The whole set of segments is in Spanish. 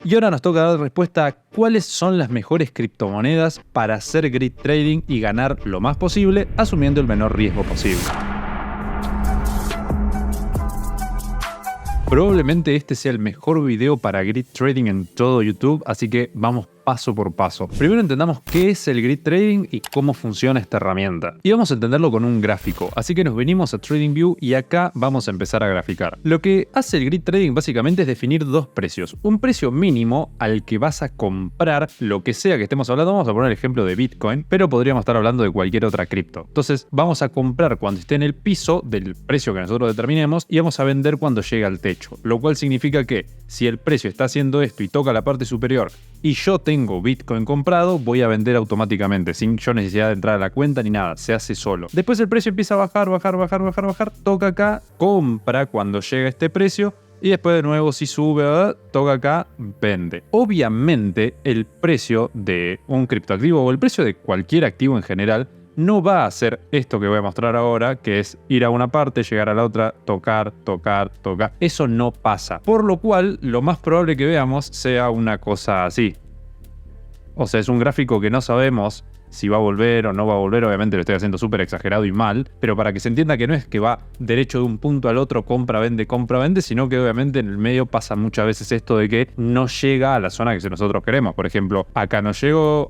Y ahora nos toca dar respuesta a cuáles son las mejores criptomonedas para hacer grid trading y ganar lo más posible, asumiendo el menor riesgo posible. Probablemente este sea el mejor video para grid trading en todo YouTube, así que vamos paso por paso. Primero entendamos qué es el grid trading y cómo funciona esta herramienta. Y vamos a entenderlo con un gráfico, así que nos venimos a TradingView y acá vamos a empezar a graficar. Lo que hace el grid trading básicamente es definir dos precios. Un precio mínimo al que vas a comprar lo que sea que estemos hablando. Vamos a poner el ejemplo de Bitcoin, pero podríamos estar hablando de cualquier otra cripto. Entonces vamos a comprar cuando esté en el piso del precio que nosotros determinemos y vamos a vender cuando llegue al techo. Lo cual significa que si el precio está haciendo esto y toca la parte superior y yo tengo Bitcoin comprado, voy a vender automáticamente, sin yo necesidad de entrar a la cuenta ni nada, se hace solo. Después el precio empieza a bajar, toca acá, compra cuando llega este precio y después de nuevo si sube, toca acá, vende. Obviamente el precio de un criptoactivo o el precio de cualquier activo en general no va a hacer esto que voy a mostrar ahora, que es ir a una parte, llegar a la otra, tocar. Eso no pasa. Por lo cual, lo más probable que veamos sea una cosa así. O sea, es un gráfico que no sabemos si va a volver o no va a volver. Obviamente lo estoy haciendo súper exagerado y mal, pero para que se entienda que no es que va derecho de un punto al otro, compra, vende, sino que obviamente en el medio pasa muchas veces esto de que no llega a la zona que nosotros queremos. Por ejemplo, acá no llegó,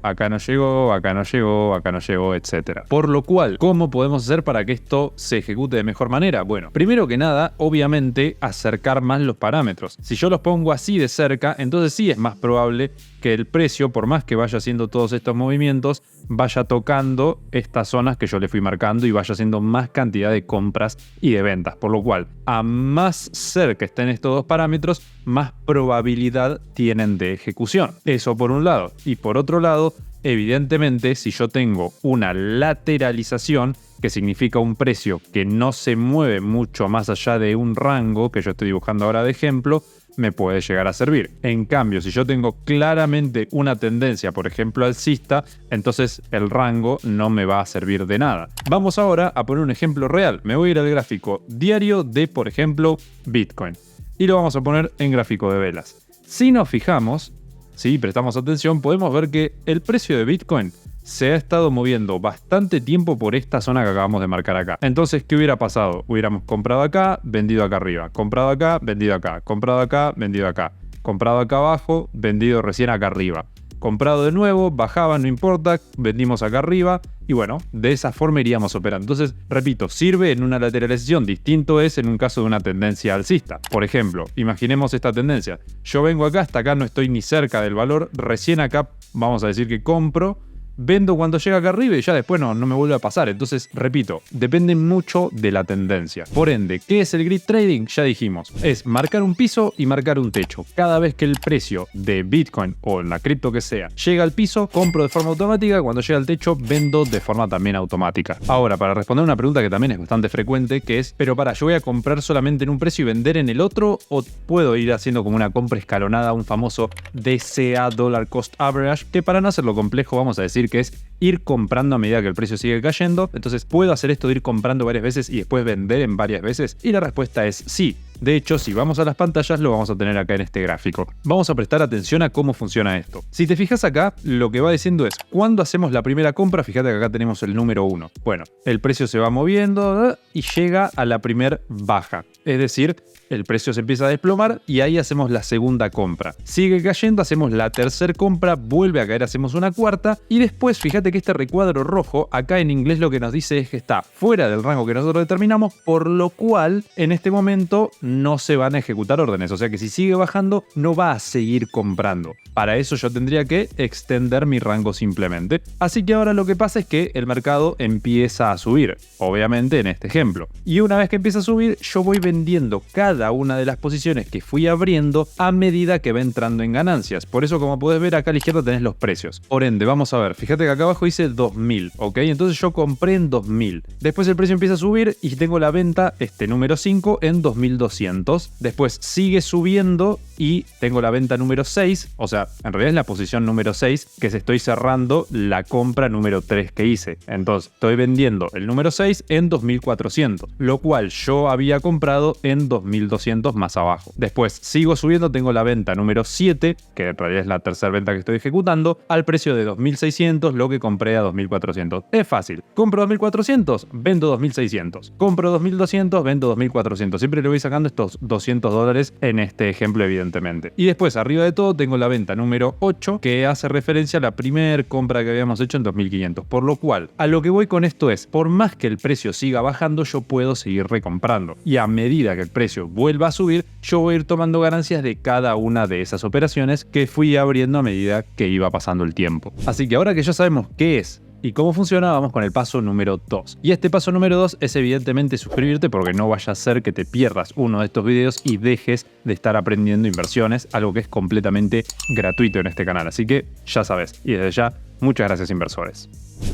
etc. Por lo cual, ¿cómo podemos hacer para que esto se ejecute de mejor manera? Bueno, primero que nada, obviamente, acercar más los parámetros. Si yo los pongo así de cerca, entonces sí es más probable que el precio, por más que vaya haciendo todos estos movimientos, vaya tocando estas zonas que yo le fui marcando y vaya haciendo más cantidad de compras y de ventas. Por lo cual, a más cerca estén estos dos parámetros, más probabilidad tienen de ejecución. Eso por un lado. Y por otro lado, evidentemente, si yo tengo una lateralización, que significa un precio que no se mueve mucho más allá de un rango que yo estoy dibujando ahora de ejemplo, me puede llegar a servir. En cambio, si yo tengo claramente una tendencia, por ejemplo, alcista, entonces el rango no me va a servir de nada. Vamos ahora a poner un ejemplo real. Me voy a ir al gráfico diario de, por ejemplo, Bitcoin. Y lo vamos a poner en gráfico de velas. Si nos fijamos, si prestamos atención, podemos ver que el precio de Bitcoin se ha estado moviendo bastante tiempo por esta zona que acabamos de marcar acá. Entonces, ¿qué hubiera pasado? Hubiéramos comprado acá, vendido acá arriba, comprado acá, vendido acá, comprado acá, vendido acá, comprado acá abajo, vendido recién acá arriba, comprado de nuevo, bajaba, no importa, vendimos acá arriba y bueno, de esa forma iríamos operando. Entonces, repito, sirve en una lateralización, distinto es en un caso de una tendencia alcista. Por ejemplo, imaginemos esta tendencia. Yo vengo acá, hasta acá no estoy ni cerca del valor, recién acá vamos a decir que compro, vendo cuando llega acá arriba y ya después no me vuelve a pasar. Entonces, repito, depende mucho de la tendencia. Por ende, ¿qué es el grid trading? Ya dijimos, es marcar un piso y marcar un techo. Cada vez que el precio de Bitcoin o en la cripto que sea llega al piso, compro de forma automática. Cuando llega al techo, vendo de forma también automática. Ahora, para responder una pregunta que también es bastante frecuente, que es, pero ¿yo voy a comprar solamente en un precio y vender en el otro? ¿O puedo ir haciendo como una compra escalonada, un famoso DCA, Dollar Cost Average? Que para no hacerlo complejo, vamos a decir que es ir comprando a medida que el precio sigue cayendo. Entonces, ¿puedo hacer esto de ir comprando varias veces y después vender en varias veces? Y la respuesta es sí. De hecho, si vamos a las pantallas, lo vamos a tener acá en este gráfico. Vamos a prestar atención a cómo funciona esto. Si te fijas acá, lo que va diciendo es, cuando hacemos la primera compra, fíjate que acá tenemos el número 1. Bueno, el precio se va moviendo y llega a la primer baja. Es decir, el precio se empieza a desplomar y ahí hacemos la segunda compra. Sigue cayendo, hacemos la tercera compra, vuelve a caer, hacemos una cuarta y después fíjate que este recuadro rojo acá en inglés lo que nos dice es que está fuera del rango que nosotros determinamos, por lo cual en este momento no se van a ejecutar órdenes. O sea que si sigue bajando no va a seguir comprando. Para eso yo tendría que extender mi rango simplemente. Así que ahora lo que pasa es que el mercado empieza a subir, obviamente en este ejemplo. Y una vez que empieza a subir, yo voy vendiendo cada una de las posiciones que fui abriendo a medida que va entrando en ganancias. Por eso, como puedes ver, acá a la izquierda tenés los precios. Por ende, vamos a ver, fíjate que acá abajo dice 2000, ¿ok? Entonces yo compré en 2000. Después el precio empieza a subir y tengo la venta, número 5, en 2200. Después sigue subiendo y tengo la venta número 6, o sea, en realidad es la posición número 6, que se estoy cerrando la compra número 3 que hice. Entonces, estoy vendiendo el número 6 en 2400, lo cual yo había comprado en 2200. 2200 más abajo. Después sigo subiendo, tengo la venta número 7, que en realidad es la tercera venta que estoy ejecutando, al precio de 2600, lo que compré a 2400. Es fácil. Compro 2400, vendo 2600. Compro 2200, vendo 2400. Siempre le voy sacando estos $200 en este ejemplo, evidentemente. Y después, arriba de todo, tengo la venta número 8, que hace referencia a la primera compra que habíamos hecho en 2500. Por lo cual, a lo que voy con esto es, por más que el precio siga bajando, yo puedo seguir recomprando. Y a medida que el precio vuelva a subir, yo voy a ir tomando ganancias de cada una de esas operaciones que fui abriendo a medida que iba pasando el tiempo. Así que ahora que ya sabemos qué es y cómo funciona, vamos con el paso número 2. Y este paso número 2 es evidentemente suscribirte, porque no vaya a ser que te pierdas uno de estos videos y dejes de estar aprendiendo inversiones, algo que es completamente gratuito en este canal. Así que ya sabes, y desde ya, muchas gracias, inversores.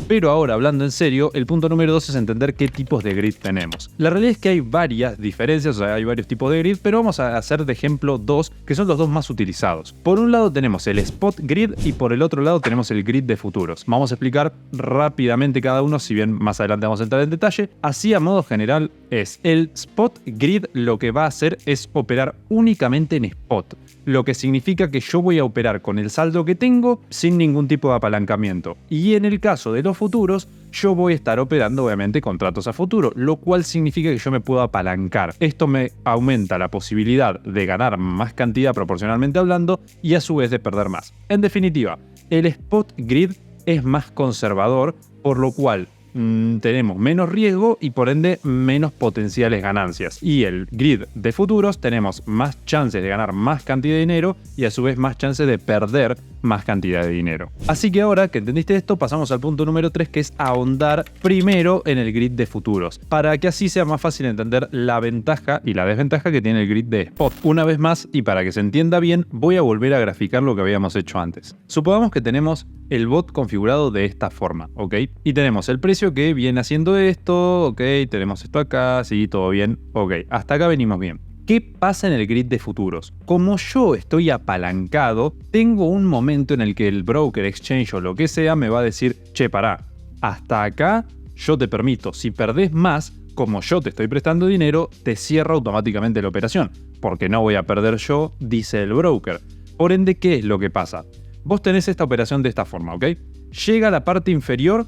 Pero ahora, hablando en serio, el punto número 2 es entender qué tipos de grid tenemos. La realidad es que hay varias diferencias, o sea, hay varios tipos de grid, pero vamos a hacer de ejemplo dos, que son los dos más utilizados. Por un lado tenemos el Spot Grid y por el otro lado tenemos el Grid de futuros. Vamos a explicar rápidamente cada uno, si bien más adelante vamos a entrar en detalle. Así, a modo general, es el Spot Grid, lo que va a hacer es operar únicamente en spot, lo que significa que yo voy a operar con el saldo que tengo sin ningún tipo de apalancamiento. Y en el caso de los futuros, yo voy a estar operando obviamente contratos a futuro, lo cual significa que yo me puedo apalancar. Esto me aumenta la posibilidad de ganar más cantidad proporcionalmente hablando y a su vez de perder más. En definitiva, el Spot Grid es más conservador, por lo cual tenemos menos riesgo y por ende menos potenciales ganancias. Y el grid de futuros tenemos más chances de ganar más cantidad de dinero y a su vez más chances de perder más cantidad de dinero. Así que ahora que entendiste esto, pasamos al punto número 3, que es ahondar primero en el grid de futuros, para que así sea más fácil entender la ventaja y la desventaja que tiene el grid de spot. Una vez más, y para que se entienda bien, voy a volver a graficar lo que habíamos hecho antes. Supongamos que tenemos el bot configurado de esta forma, ¿ok? Y tenemos el precio que viene haciendo esto, ¿ok? Tenemos esto acá, sí, todo bien, ¿ok? Hasta acá venimos bien. ¿Qué pasa en el grid de futuros? Como yo estoy apalancado, tengo un momento en el que el broker, exchange o lo que sea me va a decir, che, pará, hasta acá yo te permito, si perdés más, como yo te estoy prestando dinero, te cierra automáticamente la operación, porque no voy a perder yo, dice el broker. Por ende, ¿qué es lo que pasa? Vos tenés esta operación de esta forma, ¿ok? Llega a la parte inferior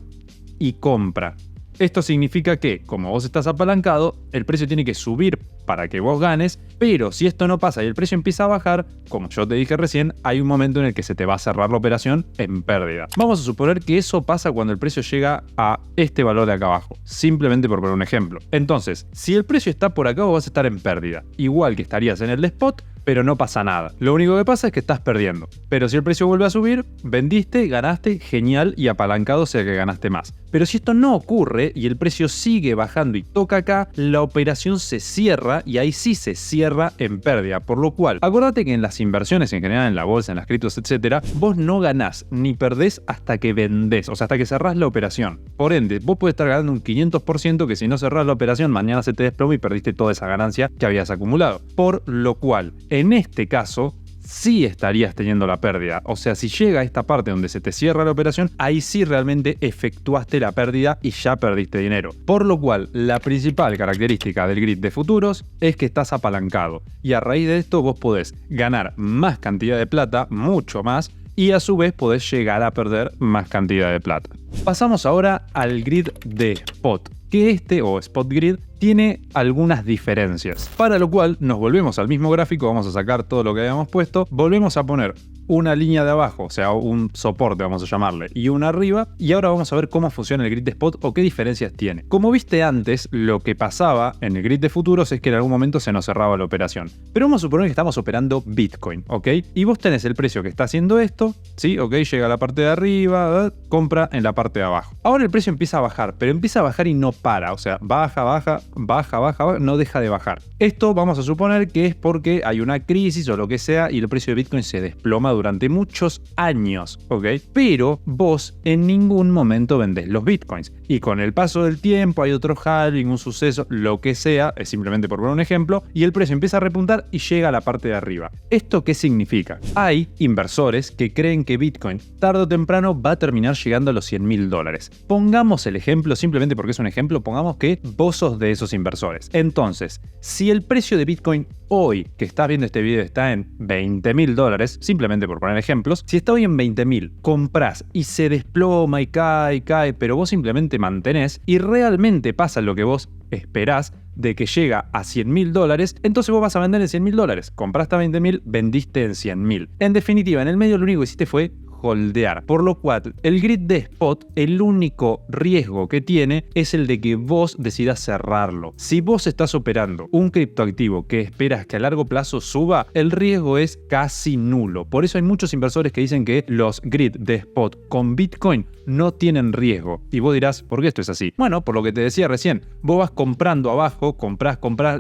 y compra. Esto significa que, como vos estás apalancado, el precio tiene que subir para que vos ganes, pero si esto no pasa y el precio empieza a bajar, como yo te dije recién, hay un momento en el que se te va a cerrar la operación en pérdida. Vamos a suponer que eso pasa cuando el precio llega a este valor de acá abajo, simplemente por poner un ejemplo. Entonces, si el precio está por acá, vos vas a estar en pérdida, igual que estarías en el de spot, pero no pasa nada. Lo único que pasa es que estás perdiendo. Pero si el precio vuelve a subir, vendiste, ganaste, genial, y apalancado, sea que ganaste más. Pero si esto no ocurre y el precio sigue bajando y toca acá, la operación se cierra y ahí sí se cierra en pérdida. Por lo cual, acuérdate que en las inversiones en general, en la bolsa, en las criptos, etc., vos no ganás ni perdés hasta que vendés, o sea, hasta que cerrás la operación. Por ende, vos podés estar ganando un 500% que si no cerrás la operación, mañana se te desploma y perdiste toda esa ganancia que habías acumulado. Por lo cual, en este caso, sí estarías teniendo la pérdida. O sea, si llega a esta parte donde se te cierra la operación, ahí sí realmente efectuaste la pérdida y ya perdiste dinero. Por lo cual, la principal característica del grid de futuros es que estás apalancado. Y a raíz de esto vos podés ganar más cantidad de plata, mucho más, y a su vez podés llegar a perder más cantidad de plata. Pasamos ahora al grid de spot, que este, o spot grid, tiene algunas diferencias. Para lo cual nos volvemos al mismo gráfico, vamos a sacar todo lo que habíamos puesto, volvemos a poner una línea de abajo, o sea, un soporte vamos a llamarle, y una arriba, y ahora vamos a ver cómo funciona el grid de spot o qué diferencias tiene. Como viste antes, lo que pasaba en el grid de futuros es que en algún momento se nos cerraba la operación. Pero vamos a suponer que estamos operando Bitcoin, ¿ok? Y vos tenés el precio que está haciendo esto, ¿sí? ¿Ok? Llega a la parte de arriba, compra en la parte de abajo. Ahora el precio empieza a bajar, pero empieza a bajar y no para, o sea, baja, baja, baja, baja, baja, no deja de bajar. Esto vamos a suponer que es porque hay una crisis o lo que sea y el precio de Bitcoin se desploma durante muchos años, ¿ok? Pero vos en ningún momento vendés los Bitcoins. Y con el paso del tiempo hay otro halving, un suceso, lo que sea, es simplemente por poner un ejemplo, y el precio empieza a repuntar y llega a la parte de arriba. ¿Esto qué significa? Hay inversores que creen que Bitcoin tarde o temprano va a terminar llegando a los $100.000. Pongamos el ejemplo, simplemente porque es un ejemplo, pongamos que vos sos de esos inversores. Entonces, si el precio de Bitcoin hoy que estás viendo este video está en $20.000, simplemente por poner ejemplos, si está hoy en 20.000, comprás y se desploma y cae, pero vos simplemente mantenés y realmente pasa lo que vos esperás de que llega a $100.000, entonces vos vas a vender en $100.000. Compraste a 20.000, vendiste en 100.000. En definitiva, en el medio lo único que hiciste fue holdear. Por lo cual, el grid de spot, el único riesgo que tiene es el de que vos decidas cerrarlo. Si vos estás operando un criptoactivo que esperas que a largo plazo suba, el riesgo es casi nulo. Por eso hay muchos inversores que dicen que los grid de spot con Bitcoin no tienen riesgo. Y vos dirás, ¿por qué esto es así? Bueno, por lo que te decía recién, vos vas comprando abajo, comprás,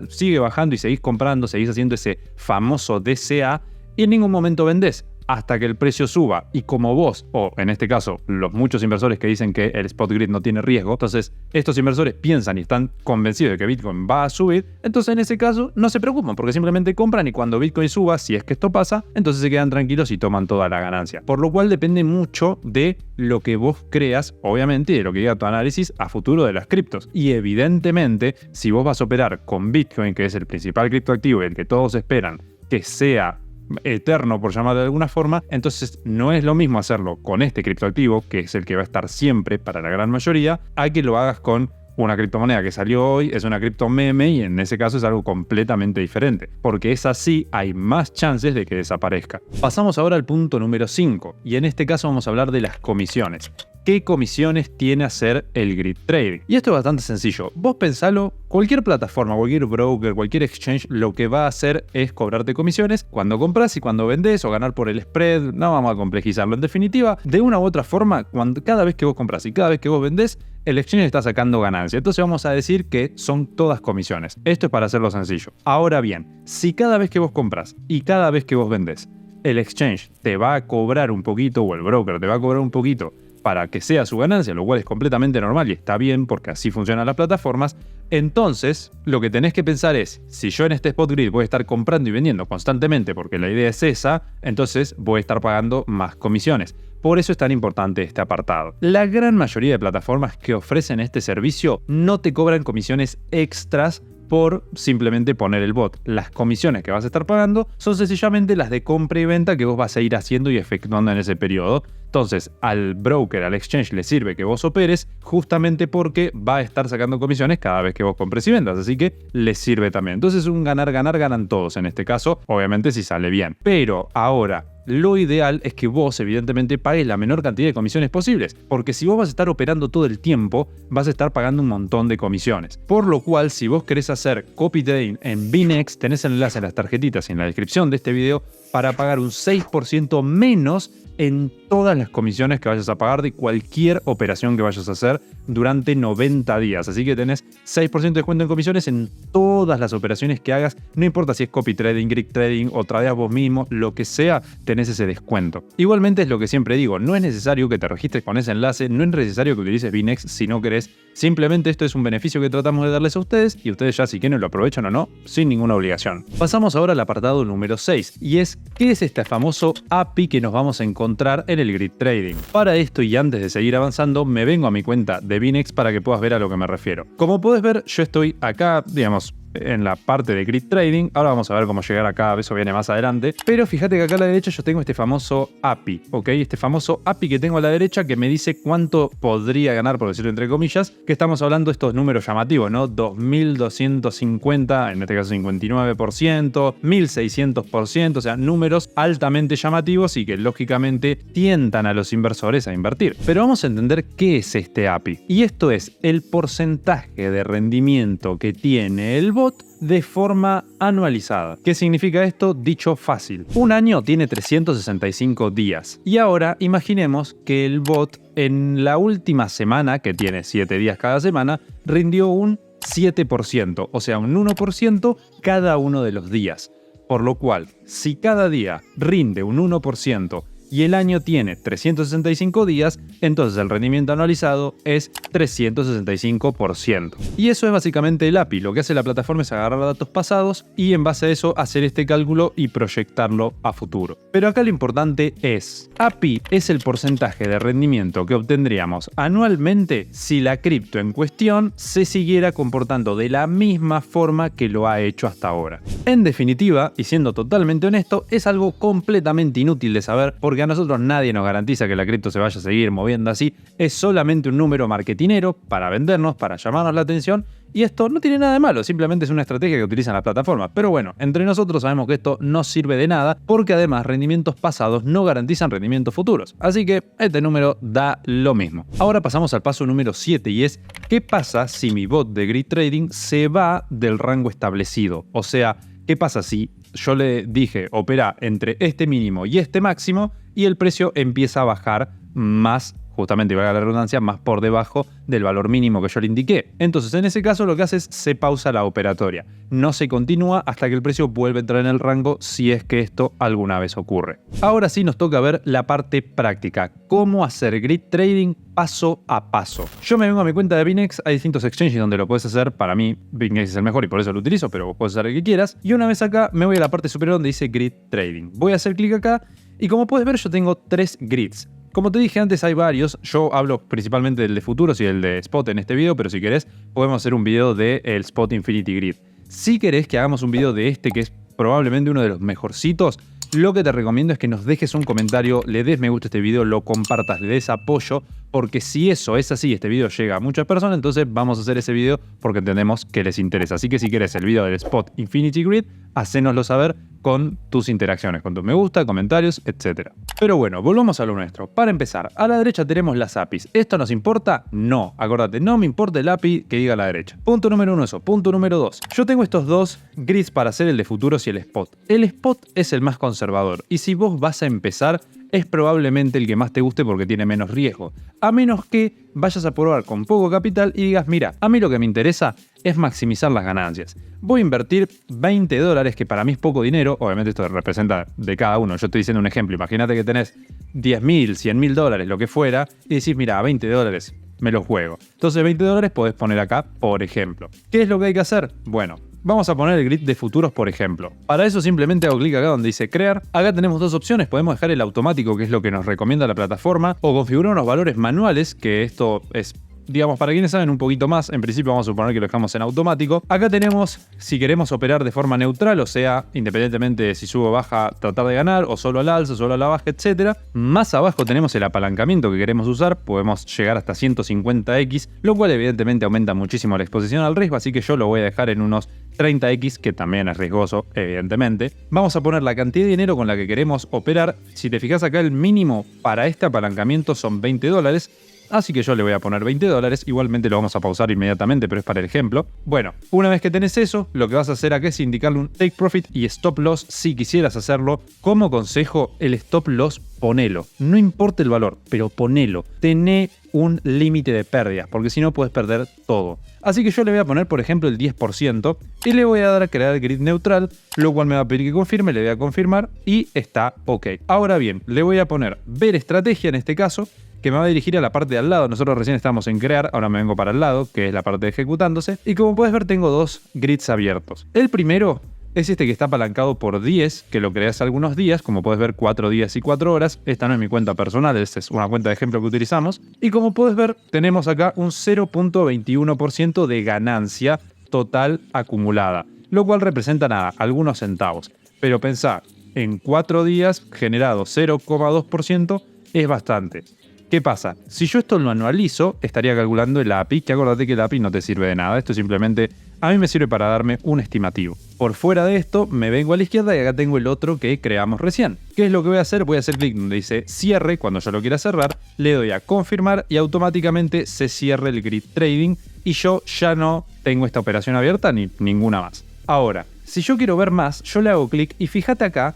sigue bajando y seguís comprando, seguís haciendo ese famoso DCA y en ningún momento vendés hasta que el precio suba. Y como vos, o en este caso, los muchos inversores que dicen que el spot grid no tiene riesgo, entonces estos inversores piensan y están convencidos de que Bitcoin va a subir, entonces en ese caso no se preocupan porque simplemente compran y cuando Bitcoin suba, si es que esto pasa, entonces se quedan tranquilos y toman toda la ganancia. Por lo cual depende mucho de lo que vos creas, obviamente, y de lo que diga tu análisis a futuro de las criptos. Y evidentemente, si vos vas a operar con Bitcoin, que es el principal criptoactivo y el que todos esperan que sea eterno, por llamarlo de alguna forma, entonces no es lo mismo hacerlo con este criptoactivo, que es el que va a estar siempre para la gran mayoría, a que lo hagas con una criptomoneda que salió hoy, es una cripto meme y en ese caso es algo completamente diferente, porque es así, hay más chances de que desaparezca. Pasamos ahora al punto número 5 y en este caso vamos a hablar de las comisiones. ¿Qué comisiones tiene hacer el grid trading? Y esto es bastante sencillo. Vos pensalo, cualquier plataforma, cualquier broker, cualquier exchange, lo que va a hacer es cobrarte comisiones cuando compras y cuando vendés o ganar por el spread. No vamos a complejizarlo. En definitiva, de una u otra forma, cada vez que vos compras y cada vez que vos vendés, el exchange está sacando ganancia. Entonces vamos a decir que son todas comisiones. Esto es para hacerlo sencillo. Ahora bien, si cada vez que vos compras y cada vez que vos vendés, el exchange te va a cobrar un poquito o el broker te va a cobrar un poquito para que sea su ganancia, lo cual es completamente normal y está bien porque así funcionan las plataformas, entonces lo que tenés que pensar es, si yo en este spot grid voy a estar comprando y vendiendo constantemente porque la idea es esa, entonces voy a estar pagando más comisiones. Por eso es tan importante este apartado. La gran mayoría de plataformas que ofrecen este servicio no te cobran comisiones extras por simplemente poner el bot. Las comisiones que vas a estar pagando son sencillamente las de compra y venta que vos vas a ir haciendo y efectuando en ese periodo. Entonces, al broker, al exchange, le sirve que vos operes justamente porque va a estar sacando comisiones cada vez que vos compres y vendas. Así que les sirve también. Entonces, un ganar-ganar, ganan todos en este caso, obviamente si sale bien. Pero ahora, lo ideal es que vos evidentemente pagues la menor cantidad de comisiones posibles, porque si vos vas a estar operando todo el tiempo, vas a estar pagando un montón de comisiones. Por lo cual, si vos querés hacer copy trading en Binex, tenés el enlace en las tarjetitas y en la descripción de este video para pagar un 6% menos en todas las comisiones que vayas a pagar de cualquier operación que vayas a hacer durante 90 días. Así que tenés 6% de descuento en comisiones en todas las operaciones que hagas. No importa si es copy trading, grid trading o tradeas vos mismo, lo que sea, tenés ese descuento. Igualmente es lo que siempre digo, no es necesario que te registres con ese enlace, no es necesario que utilices Binex si no querés. Simplemente esto es un beneficio que tratamos de darles a ustedes y ustedes ya si quieren lo aprovechan o no, sin ninguna obligación. Pasamos ahora al apartado número 6 y es ¿qué es este famoso API que nos vamos a encontrar en el grid trading? Para esto y antes de seguir avanzando, me vengo a mi cuenta de Binex para que puedas ver a lo que me refiero. Como puedes ver, yo estoy acá, digamos, en la parte de grid trading. Ahora vamos a ver cómo llegar acá, eso viene más adelante. Pero fíjate que acá a la derecha yo tengo este famoso API, ¿ok? Este famoso API que tengo a la derecha que me dice cuánto podría ganar, por decirlo entre comillas, que estamos hablando de estos números llamativos, ¿no? 2.250, en este caso 59%, 1.600%, o sea, números altamente llamativos y que lógicamente tientan a los inversores a invertir. Pero vamos a entender qué es este API. Y esto es el porcentaje de rendimiento que tiene el bot de forma anualizada. ¿Qué significa esto? Dicho fácil. Un año tiene 365 días. Y ahora imaginemos que el bot en la última semana, que tiene 7 días cada semana, rindió un 7%, o sea, un 1% cada uno de los días. Por lo cual, si cada día rinde un 1% y el año tiene 365 días, entonces el rendimiento anualizado es 365%. Y eso es básicamente el API. Lo que hace la plataforma es agarrar datos pasados y en base a eso hacer este cálculo y proyectarlo a futuro. Pero acá lo importante es, API es el porcentaje de rendimiento que obtendríamos anualmente si la cripto en cuestión se siguiera comportando de la misma forma que lo ha hecho hasta ahora. En definitiva, y siendo totalmente honesto, es algo completamente inútil de saber porque a nosotros nadie nos garantiza que la cripto se vaya a seguir moviendo así. Es solamente un número marketinero para vendernos, para llamarnos la atención. Y esto no tiene nada de malo, simplemente es una estrategia que utilizan las plataformas. Pero bueno, entre nosotros sabemos que esto no sirve de nada porque además rendimientos pasados no garantizan rendimientos futuros. Así que este número da lo mismo. Ahora pasamos al paso número 7 y es ¿qué pasa si mi bot de Grid Trading se va del rango establecido? O sea, ¿qué pasa si yo le dije opera entre este mínimo y este máximo y el precio empieza a bajar más, justamente, y valga la redundancia, más por debajo del valor mínimo que yo le indiqué? Entonces, en ese caso, lo que hace es se pausa la operatoria. No se continúa hasta que el precio vuelve a entrar en el rango si es que esto alguna vez ocurre. Ahora sí nos toca ver la parte práctica. Cómo hacer grid trading paso a paso. Yo me vengo a mi cuenta de Binex, hay distintos exchanges donde lo puedes hacer. Para mí, Binex es el mejor y por eso lo utilizo, pero vos puedes hacer el que quieras. Y una vez acá, me voy a la parte superior donde dice grid trading. Voy a hacer clic acá y como puedes ver, yo tengo 3 grids. Como te dije antes, hay varios. Yo hablo principalmente del de futuros y el de spot en este video, pero si querés podemos hacer un video del Spot Infinity Grid. Si querés que hagamos un video de este, que es probablemente uno de los mejorcitos, lo que te recomiendo es que nos dejes un comentario, le des me gusta a este video, lo compartas, le des apoyo, porque si eso es así, este video llega a muchas personas, entonces vamos a hacer ese video porque entendemos que les interesa. Así que si querés el video del Spot Infinity Grid, hacénoslo saber con tus interacciones, con tu me gusta, comentarios, etc. Pero bueno, volvamos a lo nuestro. Para empezar, a la derecha tenemos las APIs. ¿Esto nos importa? No. Acordate, no me importa el API que diga a la derecha. Punto número 1 eso. Punto número 2. Yo tengo estos dos grids para hacer el de futuros y el spot. El spot es el más conservador y si vos vas a empezar, es probablemente el que más te guste porque tiene menos riesgo. A menos que vayas a probar con poco capital y digas, mira, a mí lo que me interesa es maximizar las ganancias. Voy a invertir $20, que para mí es poco dinero. Obviamente esto representa de cada uno. Yo estoy diciendo un ejemplo. Imagínate que tenés $10.000, $100.000, lo que fuera, y decís, mira, $20 me lo juego. Entonces $20 podés poner acá, por ejemplo. ¿Qué es lo que hay que hacer? Bueno, vamos a poner el grid de futuros, por ejemplo. Para eso simplemente hago clic acá donde dice crear. Acá tenemos dos opciones. Podemos dejar el automático, que es lo que nos recomienda la plataforma, o configurar unos valores manuales, que esto es, digamos, para quienes saben un poquito más. En principio vamos a suponer que lo dejamos en automático. Acá tenemos si queremos operar de forma neutral, o sea, independientemente de si sube o baja, tratar de ganar, o solo al alza, solo a la baja, etc. Más abajo tenemos el apalancamiento que queremos usar. Podemos llegar hasta 150x, lo cual evidentemente aumenta muchísimo la exposición al riesgo, así que yo lo voy a dejar en unos 30x, que también es riesgoso, evidentemente. Vamos a poner la cantidad de dinero con la que queremos operar. Si te fijas acá, el mínimo para este apalancamiento son $20. Así que yo le voy a poner $20, igualmente lo vamos a pausar inmediatamente, pero es para el ejemplo. Bueno, una vez que tenés eso, lo que vas a hacer acá es indicarle un take profit y stop loss si quisieras hacerlo. Como consejo, el stop loss ponelo. No importa el valor, pero ponelo. Tené un límite de pérdidas, porque si no puedes perder todo. Así que yo le voy a poner, por ejemplo, el 10% y le voy a dar a crear grid neutral, lo cual me va a pedir que confirme, le voy a confirmar y está ok. Ahora bien, le voy a poner ver estrategia en este caso, que me va a dirigir a la parte de al lado. Nosotros recién estamos en crear, ahora me vengo para el lado, que es la parte de ejecutándose. Y como puedes ver, tengo dos grids abiertos. El primero es este que está apalancado por 10, que lo creas algunos días. Como puedes ver, 4 días y 4 horas. Esta no es mi cuenta personal, esta es una cuenta de ejemplo que utilizamos. Y como puedes ver, tenemos acá un 0.21% de ganancia total acumulada, lo cual representa nada, algunos centavos. Pero pensá, en 4 días generado 0,2% es bastante. ¿Qué pasa? Si yo esto lo anualizo, estaría calculando el API, que acordate que el API no te sirve de nada. Esto simplemente a mí me sirve para darme un estimativo. Por fuera de esto, me vengo a la izquierda y acá tengo el otro que creamos recién. ¿Qué es lo que voy a hacer? Voy a hacer clic donde dice cierre, cuando yo lo quiera cerrar, le doy a confirmar y automáticamente se cierra el grid trading y yo ya no tengo esta operación abierta ni ninguna más. Ahora, si yo quiero ver más, yo le hago clic y fíjate acá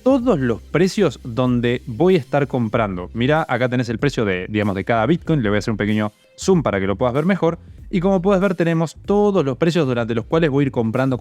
todos los precios donde voy a estar comprando. Mira, acá tenés el precio de, digamos, de cada Bitcoin. Le voy a hacer un pequeño zoom para que lo puedas ver mejor. Y como puedes ver, tenemos todos los precios durante los cuales voy a ir comprando.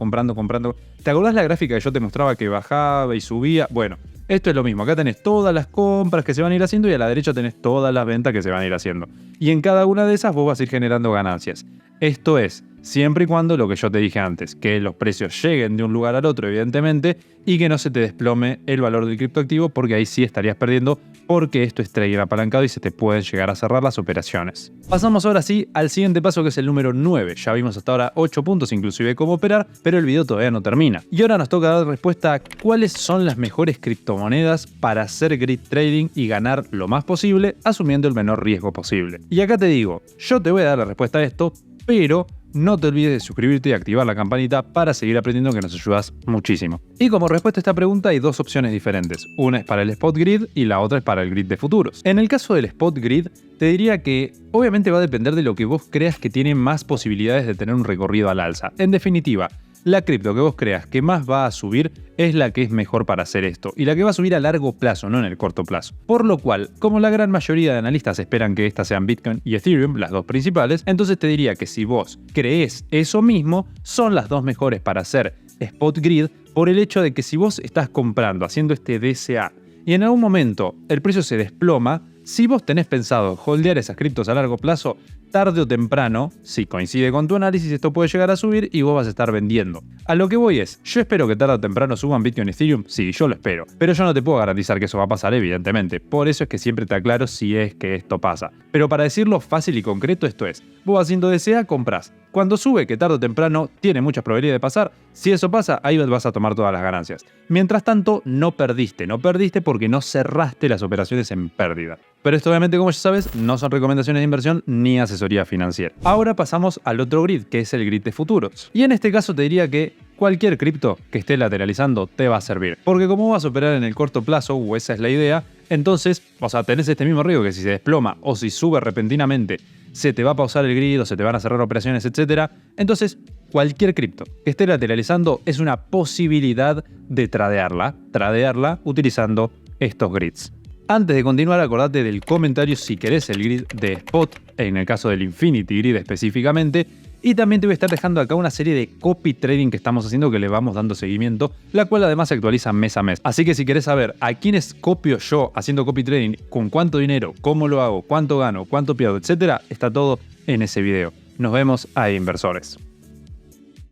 ¿Te acordás la gráfica que yo te mostraba que bajaba y subía? Bueno, Esto es lo mismo, acá tenés todas las compras que se van a ir haciendo y a la derecha tenés todas las ventas que se van a ir haciendo. Y en cada una de esas vos vas a ir generando ganancias. Esto es, siempre y cuando lo que yo te dije antes, que los precios lleguen de un lugar al otro, evidentemente, y que no se te desplome el valor del criptoactivo, porque ahí sí estarías perdiendo, porque esto es trading apalancado y se te pueden llegar a cerrar las operaciones. Pasamos ahora sí al siguiente paso, que es el número 9. Ya vimos hasta ahora 8 puntos inclusive cómo operar, pero el video todavía no termina. Y ahora nos toca dar respuesta a cuáles son las mejores criptomonedas para hacer grid trading y ganar lo más posible, asumiendo el menor riesgo posible. Y acá te digo, yo te voy a dar la respuesta a esto, pero no te olvides de suscribirte y activar la campanita para seguir aprendiendo, que nos ayudas muchísimo. Y como respuesta a esta pregunta hay dos opciones diferentes. Una es para el Spot Grid y la otra es para el Grid de futuros. En el caso del Spot Grid, te diría que obviamente va a depender de lo que vos creas que tiene más posibilidades de tener un recorrido al alza. En definitiva, la cripto que vos creas que más va a subir es la que es mejor para hacer esto, y la que va a subir a largo plazo, no en el corto plazo. Por lo cual, como la gran mayoría de analistas esperan que estas sean Bitcoin y Ethereum, las dos principales, entonces te diría que si vos crees eso mismo, son las dos mejores para hacer Spot Grid, por el hecho de que si vos estás comprando, haciendo este DCA, y en algún momento el precio se desploma, si vos tenés pensado holdear esas criptos a largo plazo, tarde o temprano, si coincide con tu análisis, esto puede llegar a subir y vos vas a estar vendiendo. A lo que voy es, yo espero que tarde o temprano suban Bitcoin y Ethereum, sí, yo lo espero, pero yo no te puedo garantizar que eso va a pasar, evidentemente. Por eso es que siempre te aclaro si es que esto pasa. Pero para decirlo fácil y concreto, esto es, vos haciendo DCA compras. Cuando sube, que tarde o temprano tiene muchas probabilidades de pasar, si eso pasa, ahí vas a tomar todas las ganancias. Mientras tanto, no perdiste porque no cerraste las operaciones en pérdida. Pero esto obviamente, como ya sabes, no son recomendaciones de inversión ni asesoría financiera. Ahora pasamos al otro grid, que es el grid de futuros. Y en este caso te diría que cualquier cripto que esté lateralizando te va a servir. Porque como vas a operar en el corto plazo, o esa es la idea, entonces, tenés este mismo riesgo que si se desploma o si sube repentinamente, se te va a pausar el grid o se te van a cerrar operaciones, etc. Entonces, cualquier cripto que esté lateralizando es una posibilidad de tradearla utilizando estos grids. Antes de continuar, acordate del comentario si querés el grid de Spot, en el caso del Infinity Grid específicamente, y también te voy a estar dejando acá una serie de copy trading que estamos haciendo, que le vamos dando seguimiento, la cual además se actualiza mes a mes. Así que si querés saber a quiénes copio yo haciendo copy trading, con cuánto dinero, cómo lo hago, cuánto gano, cuánto pierdo, etc., está todo en ese video. Nos vemos ahí, inversores.